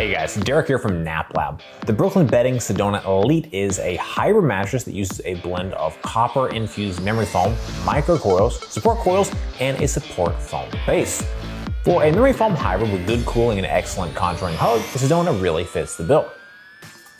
Hey guys, Derek here from Nap Lab. The Brooklyn Bedding Sedona Elite is a hybrid mattress that uses a blend of copper-infused memory foam, microcoils, support coils, and a support foam base. For a memory foam hybrid with good cooling and excellent contouring hug, the Sedona really fits the bill.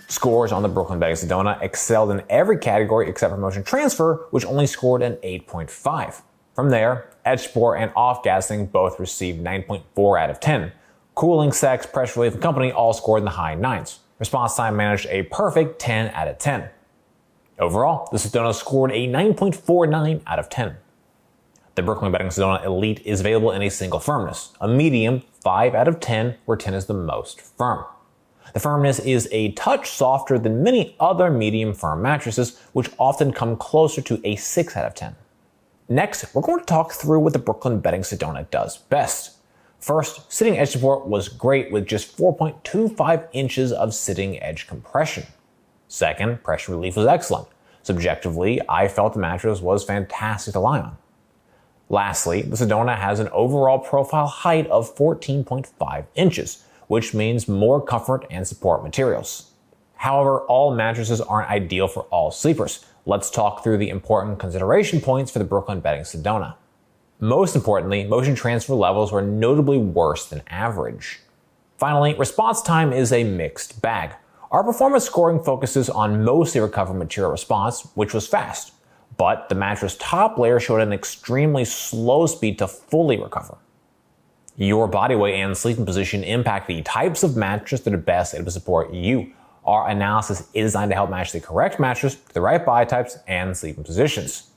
Scores on the Brooklyn Bedding Sedona excelled in every category except for motion transfer, which only scored an 8.5. From there, edge support and off-gassing both received 9.4 out of 10. Cooling, sex, pressure relief, and company all scored in the high 9s. Response time managed a perfect 10 out of 10. Overall, the Sedona scored a 9.49 out of 10. The Brooklyn Bedding Sedona Elite is available in a single firmness, a medium 5 out of 10, where 10 is the most firm. The firmness is a touch softer than many other medium firm mattresses, which often come closer to a 6 out of 10. Next, we're going to talk through what the Brooklyn Bedding Sedona does best. First, sitting edge support was great with just 4.25 inches of sitting edge compression. Second, pressure relief was excellent. Subjectively, I felt the mattress was fantastic to lie on. Lastly, the Sedona has an overall profile height of 14.5 inches, which means more comfort and support materials. However, all mattresses aren't ideal for all sleepers. Let's talk through the important consideration points for the Brooklyn Bedding Sedona. Most importantly, motion transfer levels were notably worse than average. Finally, response time is a mixed bag. Our performance scoring focuses on mostly recovered material response, which was fast, but the mattress top layer showed an extremely slow speed to fully recover. Your body weight and sleeping position impact the types of mattress that are best able to support you. Our analysis is designed to help match the correct mattress to the right body types and sleeping positions.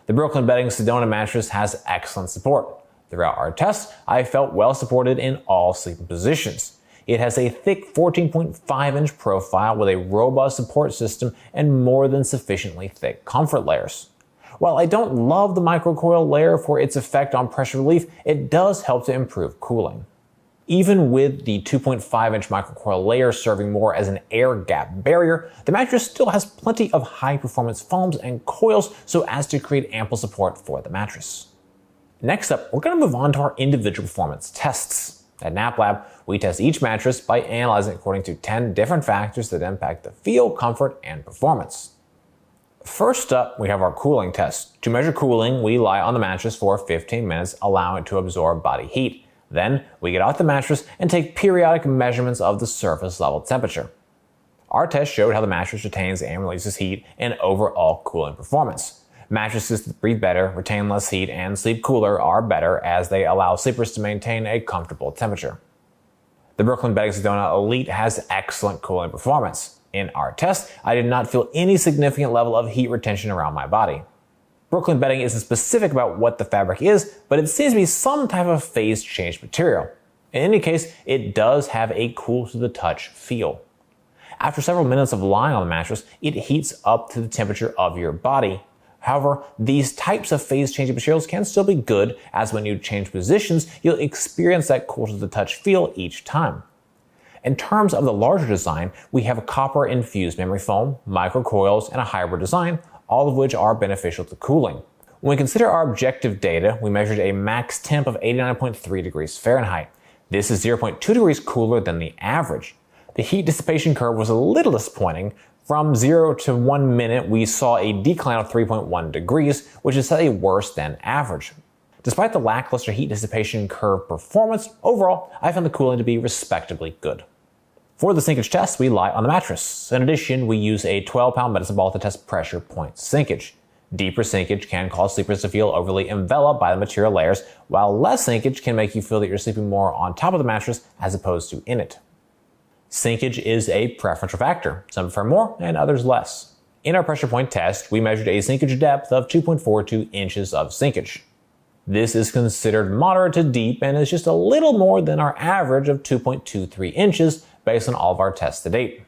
The Brooklyn Bedding Sedona mattress has excellent support. Throughout our tests, I felt well supported in all sleeping positions. It has a thick 14.5-inch profile with a robust support system and more than sufficiently thick comfort layers. While I don't love the microcoil layer for its effect on pressure relief, it does help to improve cooling. Even with the 2.5-inch microcoil layer serving more as an air gap barrier, the mattress still has plenty of high-performance foams and coils so as to create ample support for the mattress. Next up, we're going to move on to our individual performance tests. At Nap Lab, we test each mattress by analyzing according to 10 different factors that impact the feel, comfort, and performance. First up, we have our cooling test. To measure cooling, we lie on the mattress for 15 minutes, allowing it to absorb body heat. Then, we get off the mattress and take periodic measurements of the surface level temperature. Our test showed how the mattress retains and releases heat and overall cooling performance. Mattresses that breathe better, retain less heat, and sleep cooler are better as they allow sleepers to maintain a comfortable temperature. The Brooklyn Bedding Sedona Elite has excellent cooling performance. In our test, I did not feel any significant level of heat retention around my body. Brooklyn Bedding isn't specific about what the fabric is, but it seems to be some type of phase change material. In any case, it does have a cool to the touch feel. After several minutes of lying on the mattress, it heats up to the temperature of your body. However, these types of phase changing materials can still be good, as when you change positions, you'll experience that cool to the touch feel each time. In terms of the larger design, we have a copper-infused memory foam, microcoils, and a hybrid design, all of which are beneficial to cooling. When we consider our objective data, we measured a max temp of 89.3 degrees Fahrenheit. This is 0.2 degrees cooler than the average. The heat dissipation curve was a little disappointing. From 0 to 1 minute, we saw a decline of 3.1 degrees, which is slightly worse than average. Despite the lackluster heat dissipation curve performance, overall, I found the cooling to be respectably good. For the sinkage test, we lie on the mattress. In addition, we use a 12-pound medicine ball to test pressure point sinkage. Deeper sinkage can cause sleepers to feel overly enveloped by the material layers, while less sinkage can make you feel that you're sleeping more on top of the mattress as opposed to in it. Sinkage is a preferential factor. Some prefer more and others less. In our pressure point test, we measured a sinkage depth of 2.42 inches of sinkage. This is considered moderate to deep and is just a little more than our average of 2.23 inches based on all of our tests to date.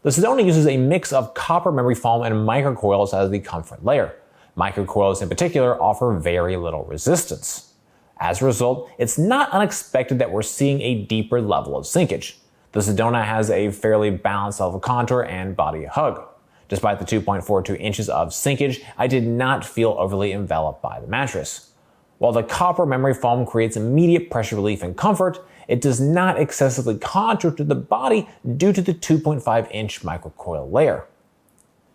The Sedona uses a mix of copper memory foam and microcoils as the comfort layer. Microcoils in particular offer very little resistance. As a result, it's not unexpected that we're seeing a deeper level of sinkage. The Sedona has a fairly balanced level of contour and body hug. Despite the 2.42 inches of sinkage, I did not feel overly enveloped by the mattress. While the copper memory foam creates immediate pressure relief and comfort, it does not excessively contour to the body due to the 2.5-inch microcoil layer.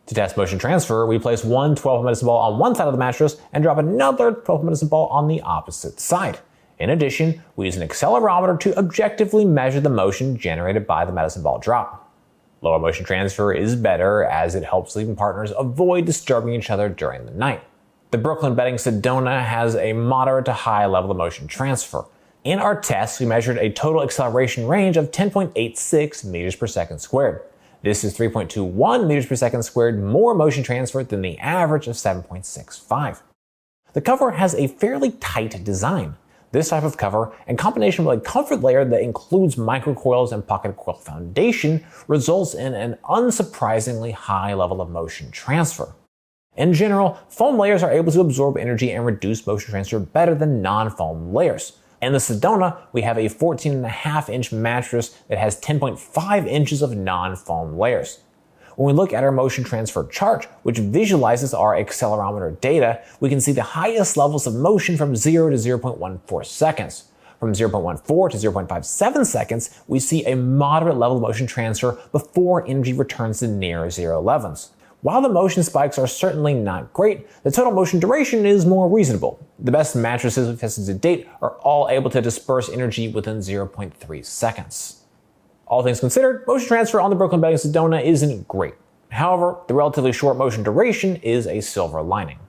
To test motion transfer, we place one 12 medicine ball on one side of the mattress and drop another 12 medicine ball on the opposite side. In addition, we use an accelerometer to objectively measure the motion generated by the medicine ball drop. Lower motion transfer is better as it helps sleeping partners avoid disturbing each other during the night. The Brooklyn Bedding Sedona has a moderate to high level of motion transfer. In our test, we measured a total acceleration range of 10.86 meters per second squared. This is 3.21 meters per second squared more motion transfer than the average of 7.65. The cover has a fairly tight design. This type of cover, in combination with a comfort layer that includes microcoils and pocket coil foundation, results in an unsurprisingly high level of motion transfer. In general, foam layers are able to absorb energy and reduce motion transfer better than non-foam layers. In the Sedona, we have a 14.5-inch mattress that has 10.5 inches of non-foam layers. When we look at our motion transfer chart, which visualizes our accelerometer data, we can see the highest levels of motion from 0 to 0.14 seconds. From 0.14 to 0.57 seconds, we see a moderate level of motion transfer before energy returns to near zero levels. While the motion spikes are certainly not great, the total motion duration is more reasonable. The best mattresses we've tested to date are all able to disperse energy within 0.3 seconds. All things considered, motion transfer on the Brooklyn Bedding Sedona isn't great. However, the relatively short motion duration is a silver lining.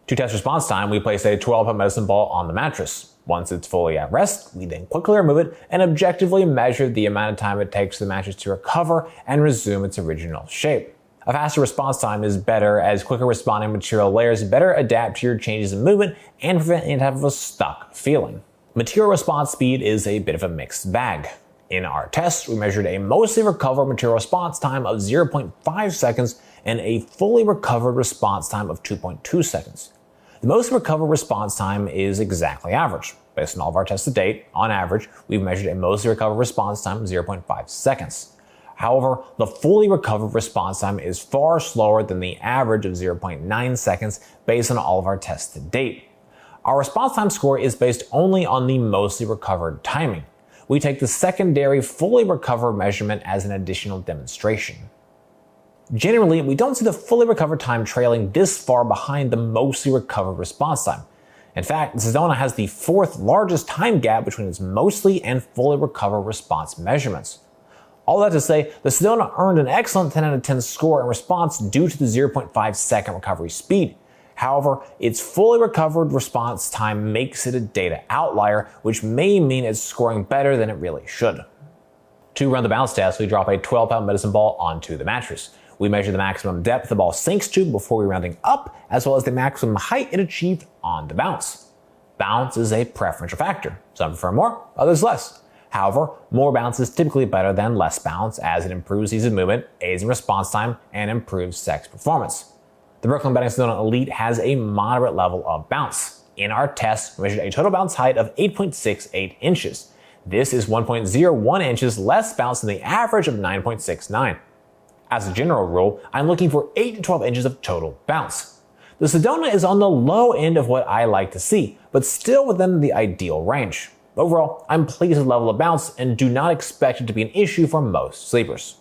To test response time, we place a 12-pound medicine ball on the mattress. Once it's fully at rest, we then quickly remove it and objectively measure the amount of time it takes for the mattress to recover and resume its original shape. A faster response time is better as quicker responding material layers better adapt to your changes in movement and prevent any type of a stuck feeling. Material response speed is a bit of a mixed bag. In our test, we measured a mostly recovered material response time of 0.5 seconds and a fully recovered response time of 2.2 seconds. The most recovered response time is exactly average. Based on all of our tests to date, on average, we've measured a mostly recovered response time of 0.5 seconds. However, the fully recovered response time is far slower than the average of 0.9 seconds based on all of our tests to date. Our response time score is based only on the mostly recovered timing. We take the secondary fully recovered measurement as an additional demonstration. Generally, we don't see the fully recovered time trailing this far behind the mostly recovered response time. In fact, the Sedona has the fourth largest time gap between its mostly and fully recovered response measurements. All that to say, the Sedona earned an excellent 10 out of 10 score in response due to the 0.5 second recovery speed. However, its fully recovered response time makes it a data outlier, which may mean it's scoring better than it really should. To run the bounce test, we drop a 12-pound medicine ball onto the mattress. We measure the maximum depth the ball sinks to before we rounding up, as well as the maximum height it achieved on the bounce. Bounce is a preferential factor. Some prefer more, others less. However, more bounce is typically better than less bounce as it improves ease of movement, aids in response time, and improves sex performance. The Brooklyn Bedding Sedona Elite has a moderate level of bounce. In our test, we measured a total bounce height of 8.68 inches. This is 1.01 inches less bounce than the average of 9.69. As a general rule, I'm looking for 8 to 12 inches of total bounce. The Sedona is on the low end of what I like to see, but still within the ideal range. Overall, I'm pleased with the level of bounce and do not expect it to be an issue for most sleepers.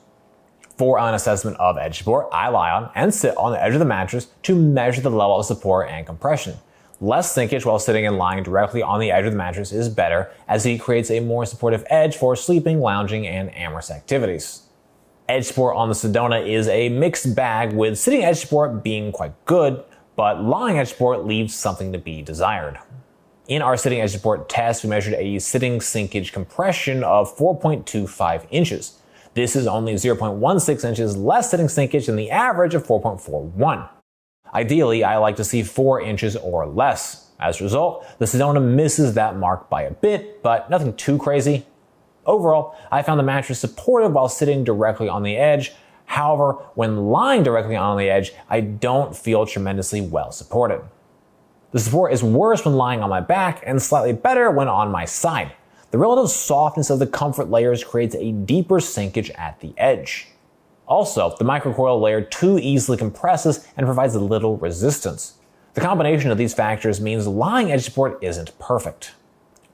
For an assessment of edge support, I lie on and sit on the edge of the mattress to measure the level of support and compression. Less sinkage while sitting and lying directly on the edge of the mattress is better, as it creates a more supportive edge for sleeping, lounging, and amorous activities. Edge support on the Sedona is a mixed bag, with sitting edge support being quite good, but lying edge support leaves something to be desired. In our sitting edge support test, we measured a sitting sinkage compression of 4.25 inches. This is only 0.16 inches less sitting sinkage than the average of 4.41. Ideally, I like to see 4 inches or less. As a result, the Sedona misses that mark by a bit, but nothing too crazy. Overall, I found the mattress supportive while sitting directly on the edge. However, when lying directly on the edge, I don't feel tremendously well supported. The support is worse when lying on my back and slightly better when on my side. The relative softness of the comfort layers creates a deeper sinkage at the edge. Also, the microcoil layer too easily compresses and provides little resistance. The combination of these factors means lying edge support isn't perfect.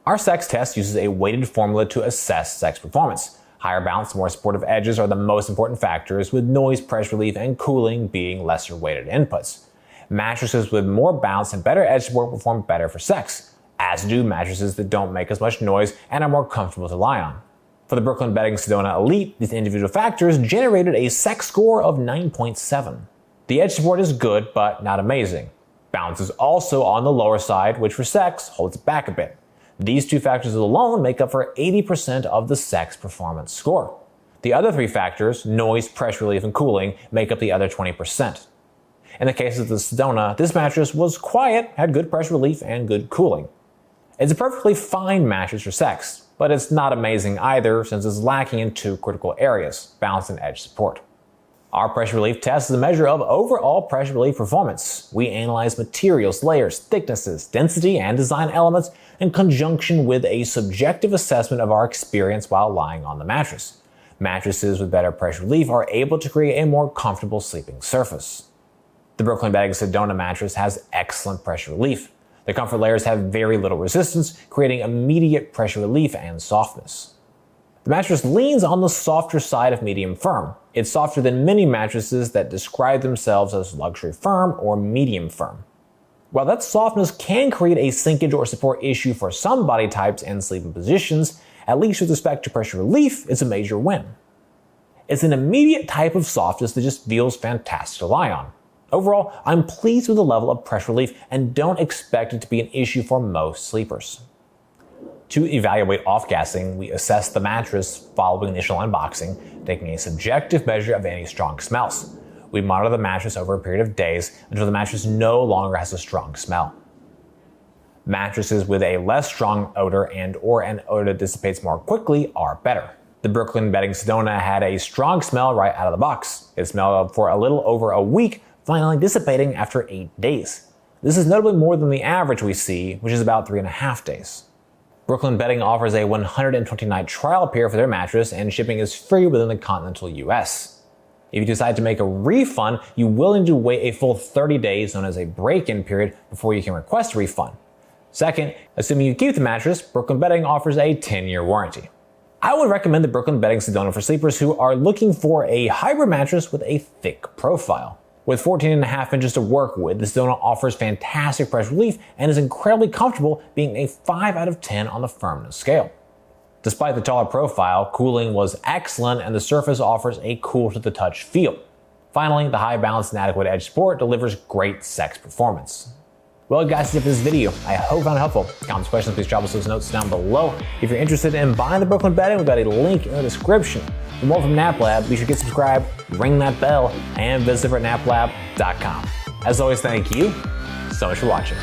Our sex test uses a weighted formula to assess sex performance. Higher balance, more supportive edges are the most important factors, with noise, pressure relief, and cooling being lesser weighted inputs. Mattresses with more bounce and better edge support perform better for sex, as do mattresses that don't make as much noise and are more comfortable to lie on. For the Brooklyn Bedding Sedona Elite, these individual factors generated a sex score of 9.7. The edge support is good, but not amazing. Bounce is also on the lower side, which for sex holds it back a bit. These two factors alone make up for 80% of the sex performance score. The other three factors, noise, pressure relief, and cooling, make up the other 20%. In the case of the Sedona, this mattress was quiet, had good pressure relief, and good cooling. It's a perfectly fine mattress for sex, but it's not amazing either since it's lacking in two critical areas, bounce and edge support. Our pressure relief test is a measure of overall pressure relief performance. We analyze materials, layers, thicknesses, density, and design elements in conjunction with a subjective assessment of our experience while lying on the mattress. Mattresses with better pressure relief are able to create a more comfortable sleeping surface. The Brooklyn Bedding Sedona mattress has excellent pressure relief. The comfort layers have very little resistance, creating immediate pressure relief and softness. The mattress leans on the softer side of medium firm. It's softer than many mattresses that describe themselves as luxury firm or medium firm. While that softness can create a sinkage or support issue for some body types and sleeping positions, at least with respect to pressure relief, it's a major win. It's an immediate type of softness that just feels fantastic to lie on. Overall, I'm pleased with the level of pressure relief and don't expect it to be an issue for most sleepers. To evaluate off-gassing, we assess the mattress following initial unboxing, taking a subjective measure of any strong smells. We monitor the mattress over a period of days until the mattress no longer has a strong smell. Mattresses with a less strong odor and/or an odor that dissipates more quickly are better. The Brooklyn Bedding Sedona had a strong smell right out of the box. It smelled for a little over a week, finally dissipating after 8 days. This is notably more than the average we see, which is about 3.5 days. Brooklyn Bedding offers a 120-night trial period for their mattress, and shipping is free within the continental US. If you decide to make a refund, you will need to wait a full 30 days, known as a break-in period, before you can request a refund. Second, assuming you keep the mattress, Brooklyn Bedding offers a 10-year warranty. I would recommend the Brooklyn Bedding Sedona for sleepers who are looking for a hybrid mattress with a thick profile. With 14.5 inches to work with, the Sedona offers fantastic pressure relief and is incredibly comfortable, being a 5 out of 10 on the firmness scale. Despite the taller profile, cooling was excellent and the surface offers a cool to the touch feel. Finally, the high balance and adequate edge support delivers great sex performance. Well guys, that's it for this video. I hope you found it helpful. Comments, questions, please drop us those notes down below. If you're interested in buying the Brooklyn Bedding, we've got a link in the description. For more from NapLab, be sure to get subscribed, ring that bell, and visit naplab.com. As always, thank you so much for watching.